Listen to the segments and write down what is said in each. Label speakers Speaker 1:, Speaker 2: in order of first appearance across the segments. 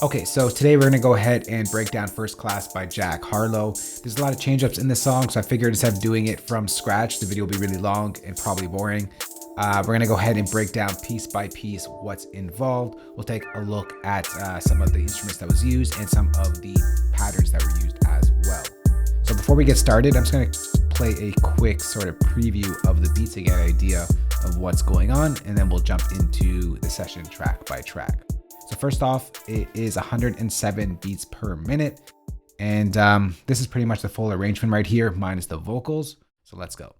Speaker 1: Okay, so today we're going to go ahead and break down First Class by Jack Harlow. There's a lot of change-ups in this song, so I figured instead of doing it from scratch, the video will be really long and probably boring. We're going to go ahead and break down piece by piece what's involved. We'll take a look at some of the instruments that was used and some of the patterns that were used as well. So before we get started, I'm just going to play a quick sort of preview of the beats to get an idea of what's going on, and then we'll jump into the session track by track. So first off, it is 107 beats per minute. And this is pretty much the full arrangement right here, minus the vocals. So let's go.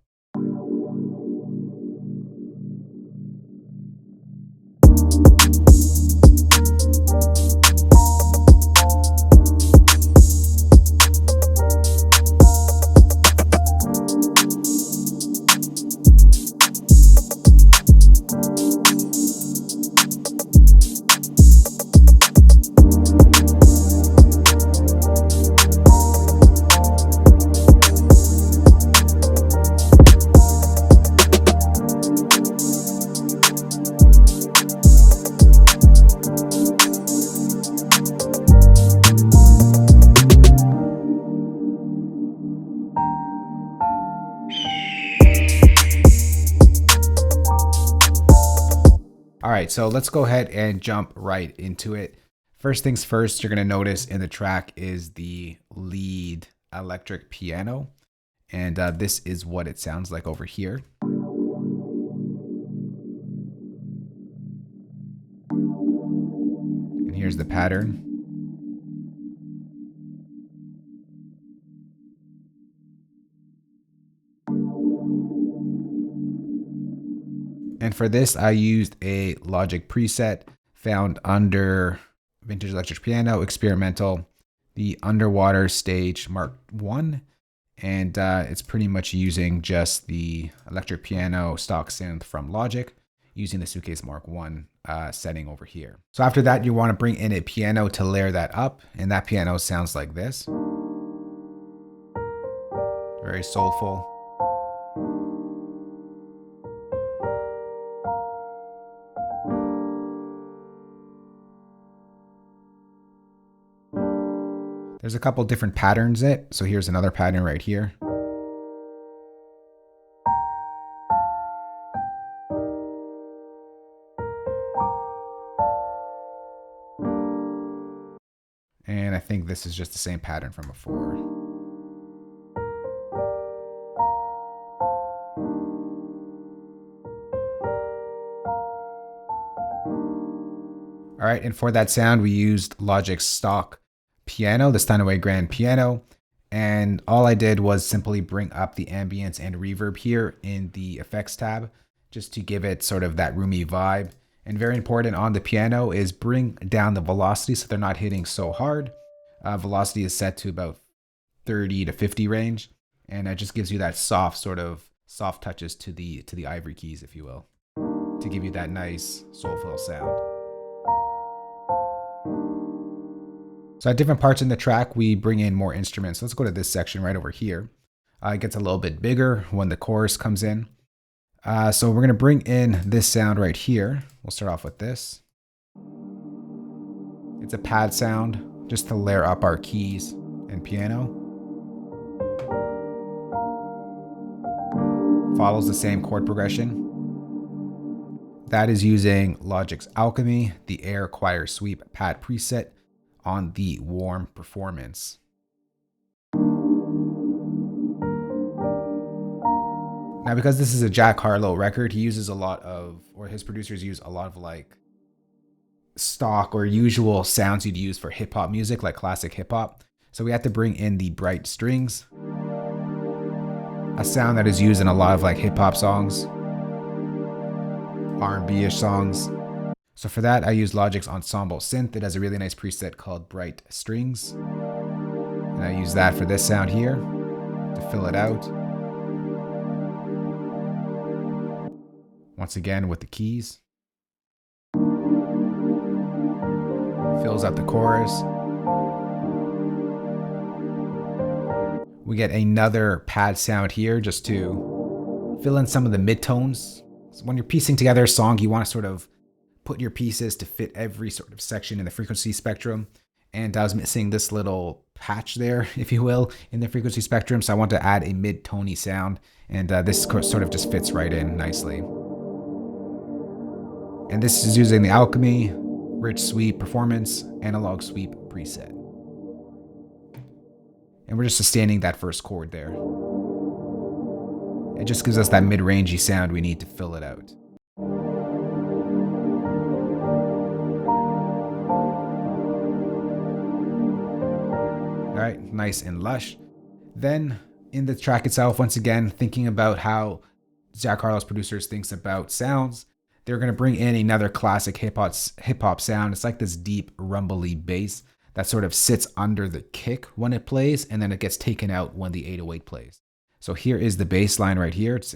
Speaker 1: All right, so let's go ahead and jump right into it. First things first, you're gonna notice in the track is the lead electric piano. And this is what it sounds like over here. And here's the pattern. And for this, I used a Logic preset found under Vintage Electric Piano, Experimental, the Underwater Stage Mark 1. And it's pretty much using just the electric piano stock synth from Logic, using the Suitcase Mark 1 setting over here. So after that, you want to bring in a piano to layer that up. And that piano sounds like this. Very soulful. There's a couple different patterns in it. So here's another pattern right here. And I think this is just the same pattern from before. All right, and for that sound, we used Logic's stock piano, the Steinway Grand Piano, and all I did was simply bring up the ambience and reverb here in the effects tab just to give it sort of that roomy vibe. And very important on the piano is bring down the velocity so they're not hitting so hard. Velocity is set to about 30 to 50 range, and it just gives you that soft touches to the ivory keys, if you will, to give you that nice soulful sound. So at different parts in the track, we bring in more instruments. Let's go to this section right over here. It gets a little bit bigger when the chorus comes in. So we're going to bring in this sound right here. We'll start off with this. It's a pad sound just to layer up our keys and piano. Follows the same chord progression. That is using Logic's Alchemy, the Air Choir Sweep pad preset on the Warm Performance. Now, because this is a Jack Harlow record, he uses a lot of, or his producers use a lot of like stock or usual sounds you'd use for hip hop music, like classic hip hop. So we had to bring in the bright strings, a sound that is used in a lot of like hip hop songs, R&B-ish songs. So for that, I use Logic's Ensemble Synth. It has a really nice preset called Bright Strings. And I use that for this sound here to fill it out. Once again with the keys. Fills out the chorus. We get another pad sound here just to fill in some of the midtones. So when you're piecing together a song, you want to sort of put your pieces to fit every sort of section in the frequency spectrum. And I was missing this little patch there, if you will, in the frequency spectrum. So I want to add a mid-tony sound. And this sort of just fits right in nicely. And this is using the Alchemy Rich Sweep Performance Analog Sweep preset. And we're just sustaining that first chord there. It just gives us that mid-rangey sound we need to fill it out. All right, nice and lush. Then in the track itself, once again, thinking about how Jack Harlow's producers thinks about sounds, they're going to bring in another classic hip hop sound. It's like this deep, rumbly bass that sort of sits under the kick when it plays, and then it gets taken out when the 808 plays. So here is the bass line right here. It's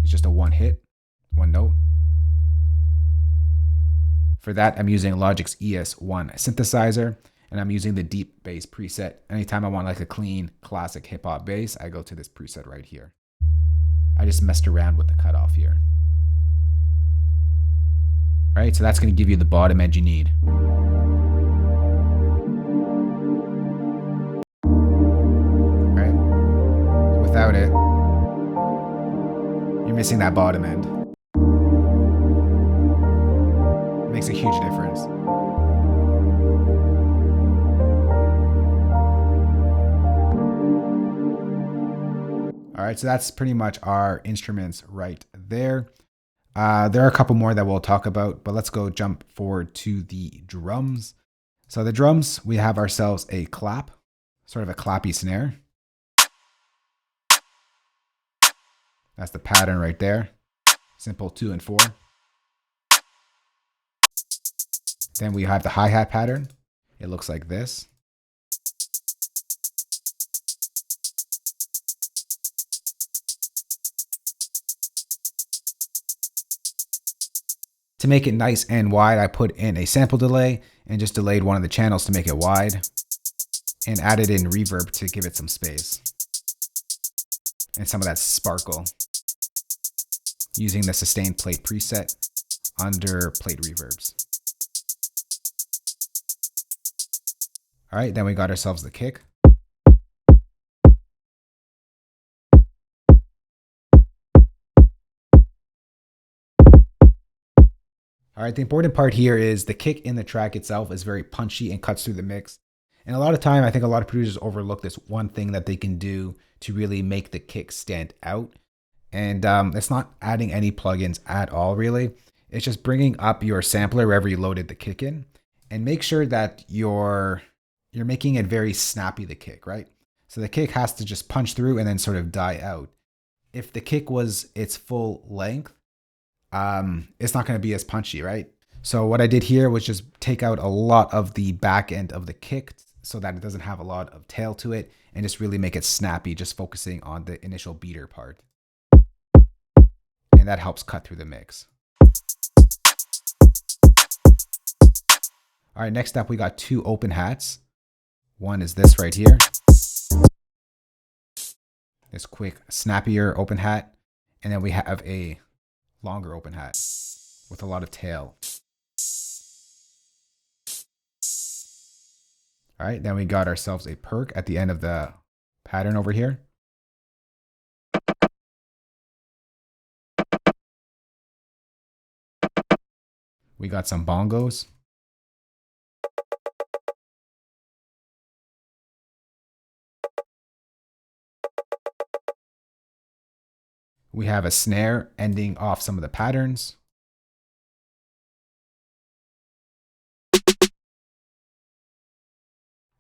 Speaker 1: just a one hit, one note. For that, I'm using Logic's ES1 synthesizer, and I'm using the deep bass preset. Anytime I want like a clean, classic hip hop bass, I go to this preset right here. I just messed around with the cutoff here. All right, so that's going to give you the bottom edge you need. All right, without it, you're missing that bottom end. It makes a huge difference. All right, so that's pretty much our instruments right there. There are a couple more that we'll talk about, but let's go jump forward to the drums. So the drums, we have ourselves a clap, sort of a clappy snare. That's the pattern right there. Simple 2 and 4. Then we have the hi-hat pattern. It looks like this. To make it nice and wide, I put in a sample delay and just delayed one of the channels to make it wide and added in reverb to give it some space and some of that sparkle using the sustain plate preset under plate reverbs. All right, then we got ourselves the kick. All right, the important part here is the kick in the track itself is very punchy and cuts through the mix. And a lot of time, I think a lot of producers overlook this one thing that they can do to really make the kick stand out. And it's not adding any plugins at all, really. It's just bringing up your sampler wherever you loaded the kick in, and make sure that you're making it very snappy, the kick, right? So the kick has to just punch through and then sort of die out. If the kick was its full length, it's not going to be as punchy, right? So what I did here was just take out a lot of the back end of the kick so that it doesn't have a lot of tail to it, and just really make it snappy, just focusing on the initial beater part. And that helps cut through the mix. All right, next up, we got 2 open hats. One is this right here. This quick, snappier open hat. And then we have a longer open hat with a lot of tail. All right, then we got ourselves a perk at the end of the pattern over here. We got some bongos. We have a snare ending off some of the patterns.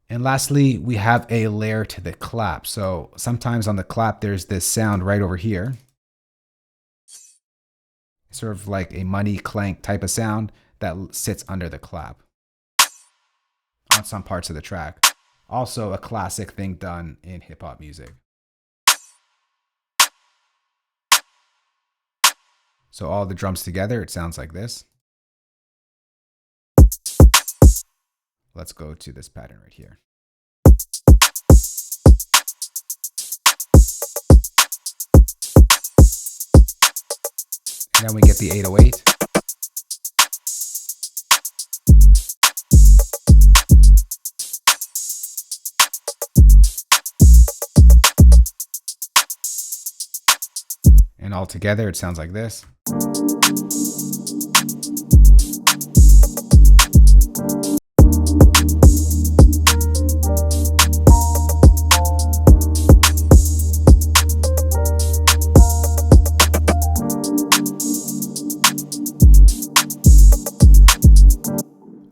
Speaker 1: And lastly, we have a layer to the clap. So sometimes on the clap, there's this sound right over here. Sort of like a money clank type of sound that sits under the clap on some parts of the track. Also a classic thing done in hip hop music. So all the drums together, it sounds like this. Let's go to this pattern right here. And then we get the 808. And all together, it sounds like this.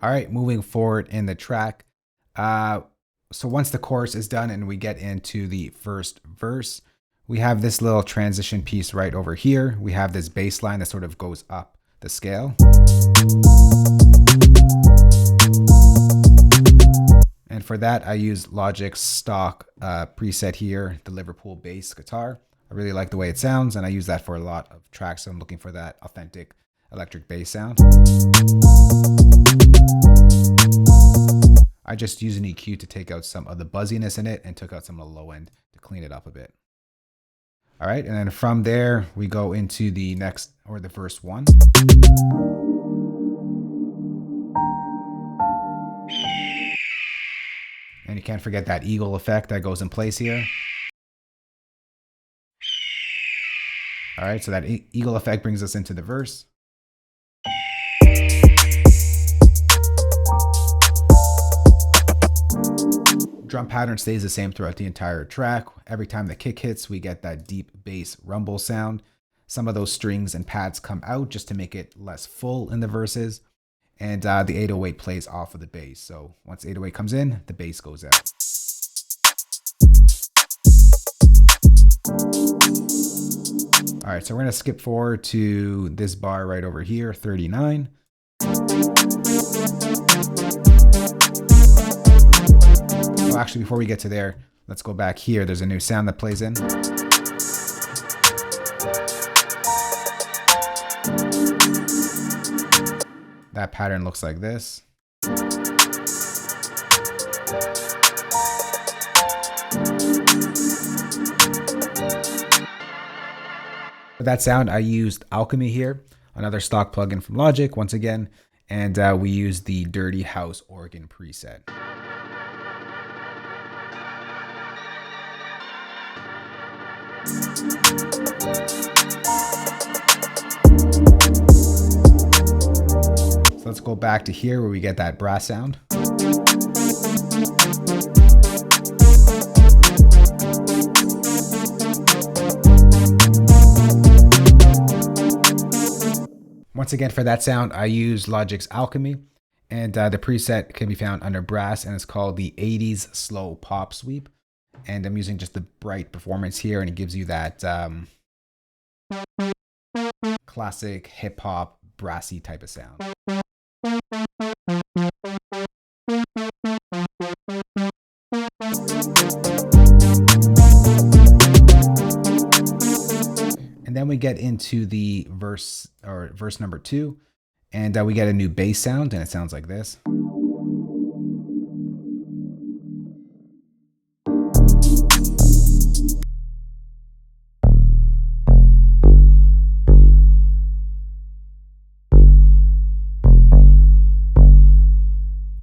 Speaker 1: All right, moving forward in the track. So once the chorus is done and we get into the first verse, we have this little transition piece right over here. We have this bass line that sort of goes up the scale. And for that, I use Logic's stock preset here, the Liverpool bass guitar. I really like the way it sounds, and I use that for a lot of tracks, so I'm looking for that authentic electric bass sound. I just used an EQ to take out some of the buzziness in it and took out some of the low end to clean it up a bit. All right, and then from there, we go into the next, or the verse 1. And you can't forget that eagle effect that goes in place here. All right, so that eagle effect brings us into the verse. Drum pattern stays the same throughout the entire track. Every time the kick hits, we get that deep bass rumble sound. Some of those strings and pads come out just to make it less full in the verses. And the 808 plays off of the bass. So once 808 comes in, the bass goes out. All right, so we're gonna skip forward to this bar right over here, 39. Well, actually, before we get to there, let's go back here. There's a new sound that plays in. That pattern looks like this. For that sound, I used Alchemy here, another stock plugin from Logic once again, and we used the Dirty House Organ preset. So let's go back to here where we get that brass sound. Once again, for that sound, I use Logic's Alchemy, and the preset can be found under brass, and it's called the 80s Slow Pop Sweep. And I'm using just the bright performance here, and it gives you that classic hip hop brassy type of sound. And then we get into the verse number 2, and we get a new bass sound, and it sounds like this.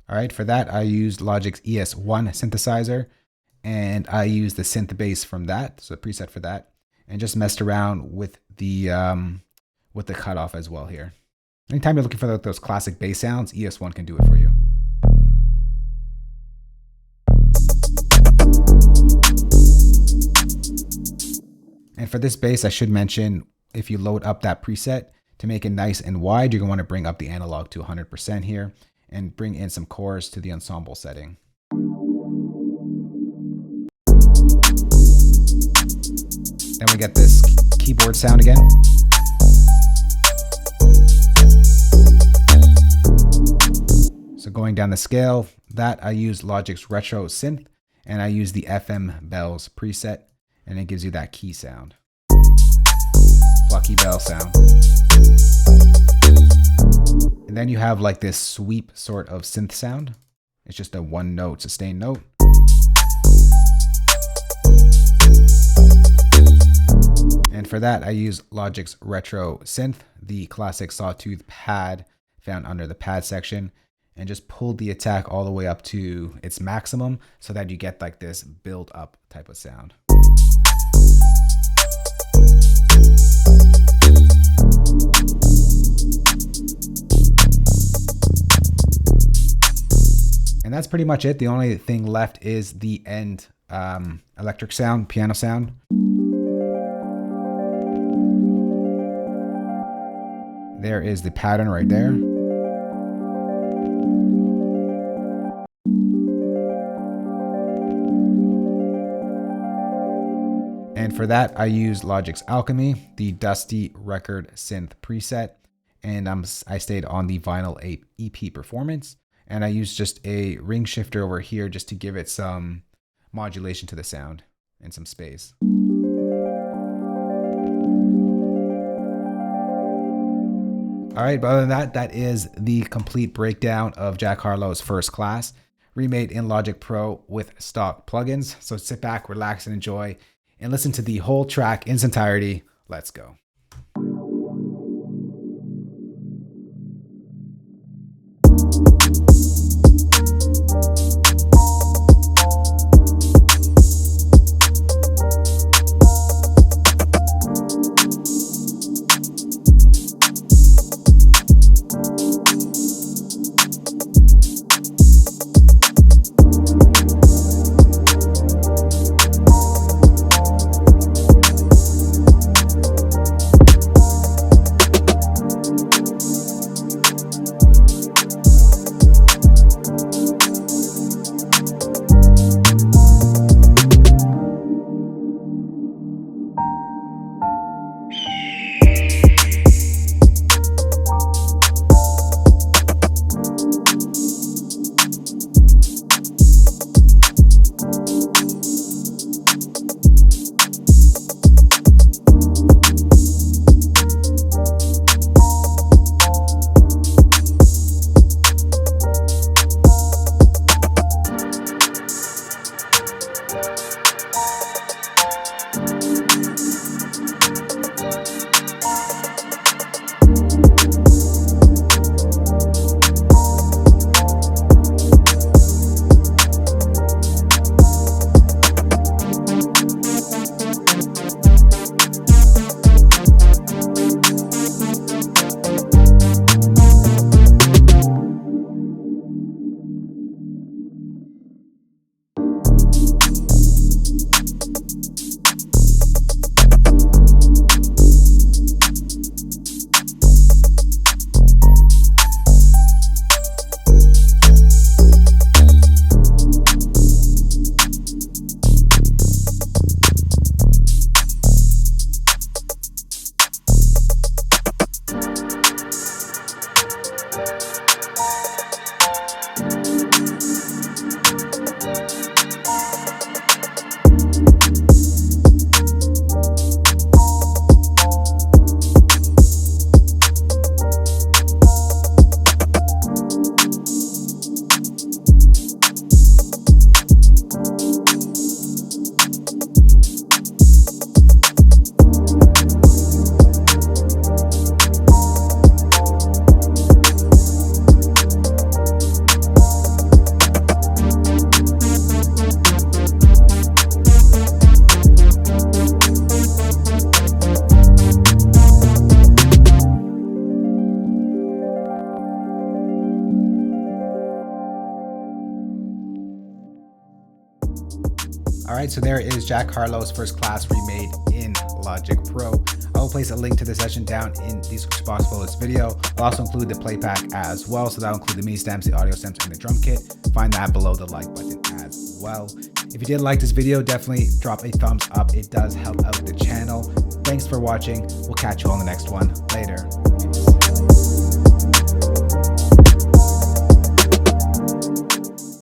Speaker 1: All right, for that, I used Logic's ES1 synthesizer, and I used the synth bass from that, so the preset for that, and just messed around with the cutoff as well here. Anytime you're looking for those classic bass sounds, ES1 can do it for you. And for this bass, I should mention, if you load up that preset, to make it nice and wide, you're going to want to bring up the analog to 100% here, and bring in some chorus to the ensemble setting. Then we get this keyboard sound again. So going down the scale, that I use Logic's Retro Synth, and I use the FM Bells preset, and it gives you that key sound. Plucky bell sound. And then you have like this sweep sort of synth sound. It's just a one note sustained note. And for that, I use Logic's Retro Synth, the classic sawtooth pad found under the pad section, and just pulled the attack all the way up to its maximum so that you get like this build up type of sound. And that's pretty much it. The only thing left is the end electric sound, piano sound. There is the pattern right there. And for that, I use Logic's Alchemy, the Dusty Record Synth preset. And I stayed on the Vinyl EP Performance. And I used just a ring shifter over here just to give it some modulation to the sound and some space. All right, but other than that, that is the complete breakdown of Jack Harlow's First Class, remade in Logic Pro with stock plugins. So sit back, relax, and enjoy, and listen to the whole track in its entirety. Let's go. All right, so there is Jack Harlow's First Class remade in Logic Pro. I will place a link to the session down in the description box below this video. I'll also include the play pack as well, so that'll include the MIDI stamps, the audio stamps, and the drum kit. Find that below the like button as well. If you did like this video, definitely drop a thumbs up. It does help out the channel. Thanks for watching. We'll catch you on the next one. Later.